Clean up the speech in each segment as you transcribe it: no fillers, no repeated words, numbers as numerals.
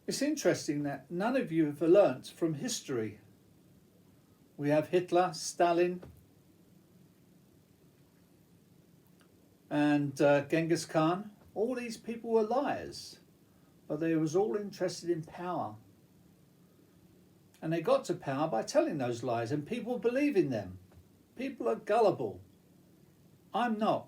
It's interesting that none of you have learnt from history. We have Hitler, Stalin, and Genghis Khan. All these people were liars, but they was all interested in power. And they got to power by telling those lies, and people believe in them. People are gullible. I'm not.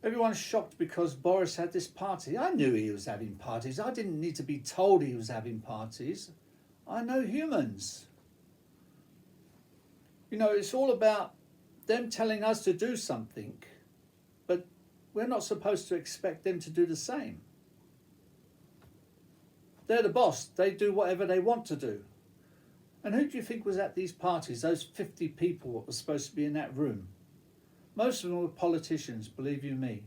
Everyone's shocked because Boris had this party. I knew he was having parties. I didn't need to be told he was having parties. I know humans. You know, it's all about them telling us to do something, but we're not supposed to expect them to do the same. They're the boss. They do whatever they want to do. And who do you think was at these parties, those 50 people that were supposed to be in that room? Most of them were politicians, believe you me.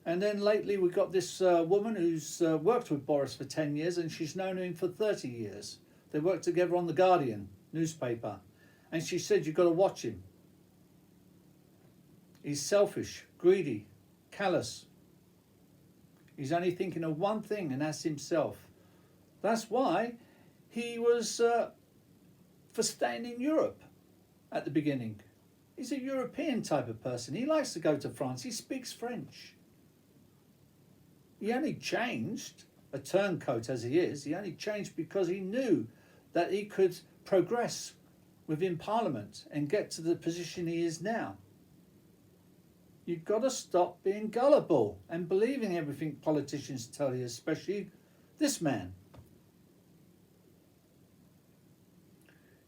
And then lately we got this woman who's worked with Boris for 10 years, and she's known him for 30 years. They worked together on The Guardian newspaper. And she said, you've got to watch him. He's selfish, greedy, callous. He's only thinking of one thing, and that's himself. That's why he was for staying in Europe at the beginning. He's a European type of person. He likes to go to France. He speaks French. He only changed, a turncoat as he is, he only changed because he knew that he could progress within Parliament and get to the position he is now. You've got to stop being gullible and believing everything politicians tell you, especially this man.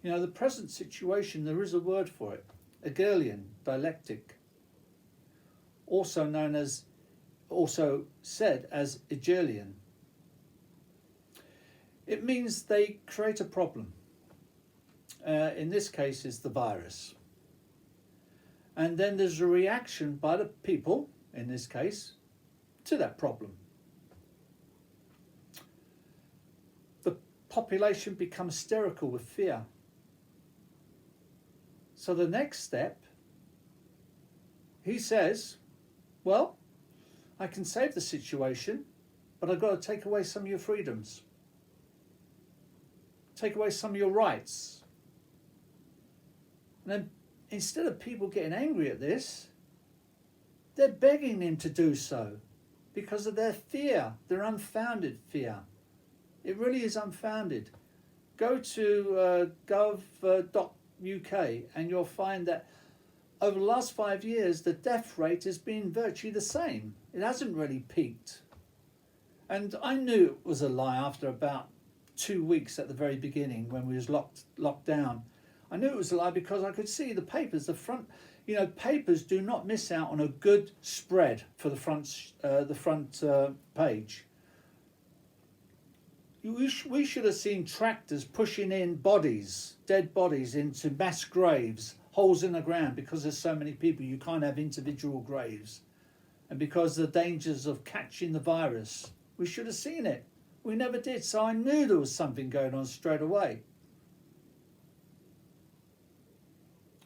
You know, the present situation, there is a word for it. Hegelian dialectic, also said as Hegelian. It means they create a problem. In this case, is the virus. And then there's a reaction by the people, in this case, to that problem. The population becomes hysterical with fear. So the next step, he says, well, I can save the situation, but I've got to take away some of your freedoms. Take away some of your rights. And then instead of people getting angry at this, they're begging him to do so because of their fear, their unfounded fear. It really is unfounded. Go to gov.uk and you'll find that over the last 5 years, the death rate has been virtually the same. It hasn't really peaked. And I knew it was a lie after about 2 weeks at the very beginning when we was locked down. I knew it was a lie because I could see the papers, the front, you know, papers do not miss out on a good spread for the front page. We should have seen tractors pushing in bodies, dead bodies, into mass graves, holes in the ground, because there's so many people, you can't have individual graves. And because of the dangers of catching the virus, we should have seen it. We never did, so I knew there was something going on straight away.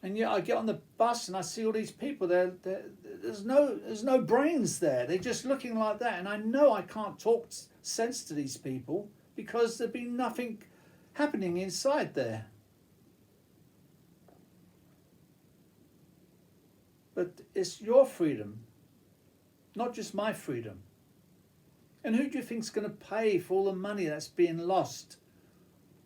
And yet I get on the bus and I see all these people there. There's no brains there. They're just looking like that. And I know I can't talk sense to these people because there'd be nothing happening inside there. But it's your freedom, not just my freedom. And who do you think's going to pay for all the money that's being lost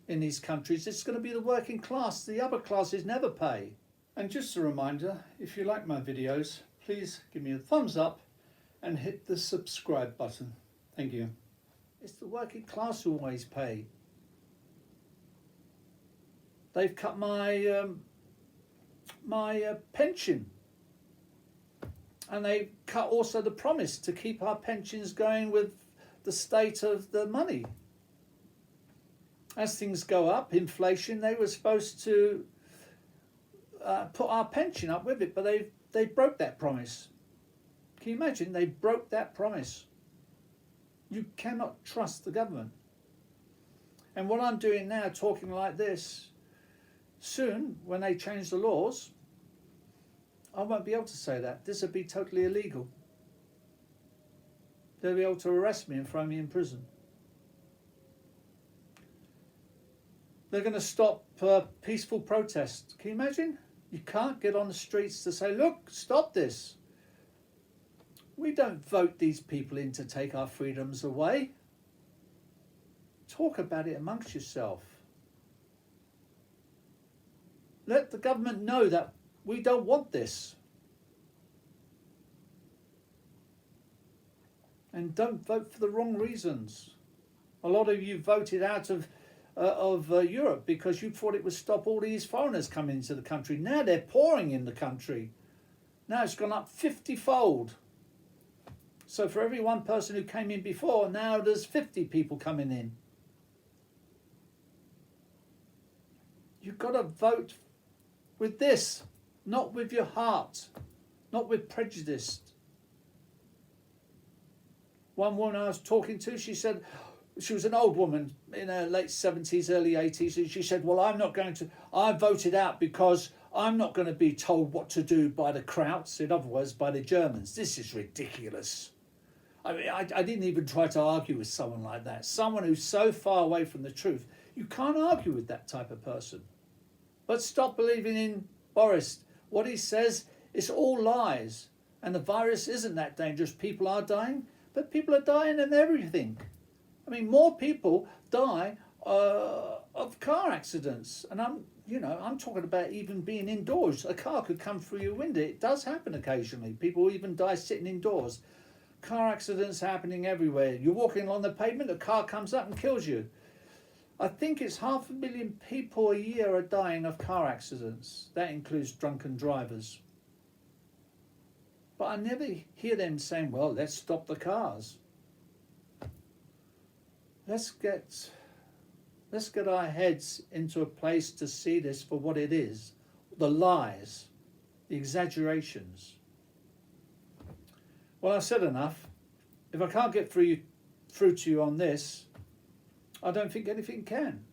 in these countries? It's going to be the working class. The upper classes never pay. And just a reminder, if you like my videos, please give me a thumbs up and hit the subscribe button. Thank you. It's the working class who always pay. They've cut my pension. And they cut also the promise to keep our pensions going with the state of the money. As things go up, inflation, they were supposed to put our pension up with it, but they broke that promise. Can you imagine? They broke that promise. You cannot trust the government. And what I'm doing now, talking like this, soon, when they change the laws, I won't be able to say that. This would be totally illegal. they'll be able to arrest me and throw me in prison. They're going to stop peaceful protest. Can you imagine? You can't get on the streets to say, look, stop this. We don't vote these people in to take our freedoms away. Talk about it amongst yourself. Let the government know that we don't want this. And don't vote for the wrong reasons. A lot of you voted out of Europe because you thought it would stop all these foreigners coming into the country. Now they're pouring in the country. Now it's gone up 50-fold. So for every one person who came in before, now there's 50 people coming in. You've got to vote with this, not with your heart, not with prejudice. One woman I was talking to, she said, she was an old woman in her late 70s, early 80s, and she said, well, I voted out because I'm not going to be told what to do by the Krauts, in other words, by the Germans. This is ridiculous. I mean, I didn't even try to argue with someone like that. Someone who's so far away from the truth. You can't argue with that type of person. But stop believing in Boris. What he says is all lies. And the virus isn't that dangerous. People are dying, but people are dying of everything. I mean, more people die of car accidents. And I'm talking about even being indoors. A car could come through your window. It does happen occasionally. People even die sitting indoors. Car accidents happening everywhere. You're walking along the pavement, a car comes up and kills you. I think it's 500,000 people a year are dying of car accidents. That includes drunken drivers. But I never hear them saying, well, let's stop the cars. Let's get our heads into a place to see this for what it is. The lies, the exaggerations. Well, I've said enough. If I can't get through to you on this, I don't think anything can.